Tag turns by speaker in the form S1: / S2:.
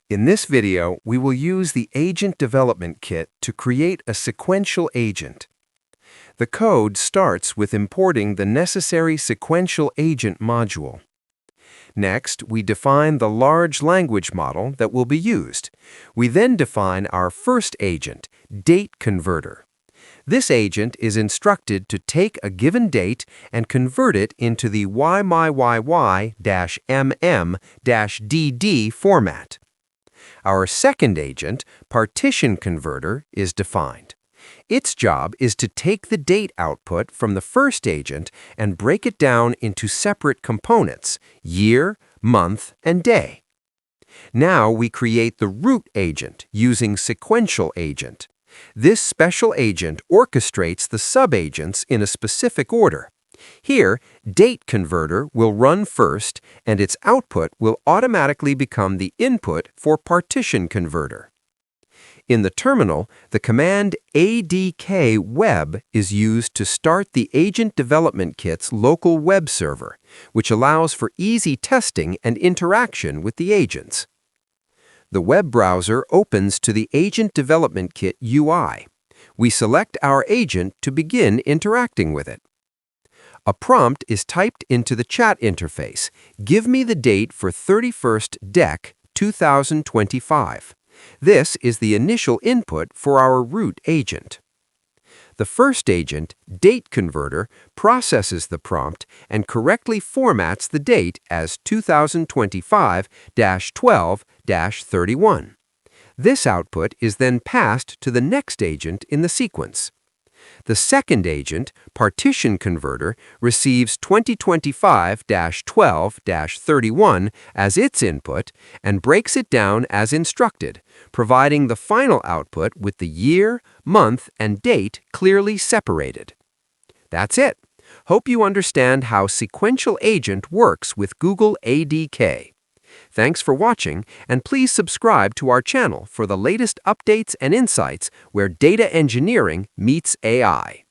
S1: In this video, we will use the Agent Development Kit to create a sequential agent. The code starts with importing the necessary SequentialAgent module. Next, we define the large language model that will be used. We then define our first agent, date converter. This agent is instructed to take a given date and convert it into the YMYYY-MM-DD format. Our second agent, partition converter, is defined. Its job is to take the date output from the first agent and break it down into separate components, year, month, and day. Now we create the root agent using SequentialAgent. This special agent orchestrates the subagents in a specific order. Here, date converter will run first, and its output will automatically become the input for partition converter. In the terminal, the command ADK web is used to start the Agent Development Kit's local web server, which allows for easy testing and interaction with the agents. The web browser opens to the Agent Development Kit UI. We select our agent to begin interacting with it. A prompt is typed into the chat interface. Give me the date for 31st Dec 2025. This is the initial input for our root agent. The first agent, date converter, processes the prompt and correctly formats the date as 2025-12-31. This output is then passed to the next agent in the sequence. The second agent, partition converter, receives 2025-12-31 as its input and breaks it down as instructed, providing the final output with the year, month, and date clearly separated. That's it. Hope you understand how SequentialAgent works with Google ADK. Thanks for watching, and please subscribe to our channel for the latest updates and insights where data engineering meets AI.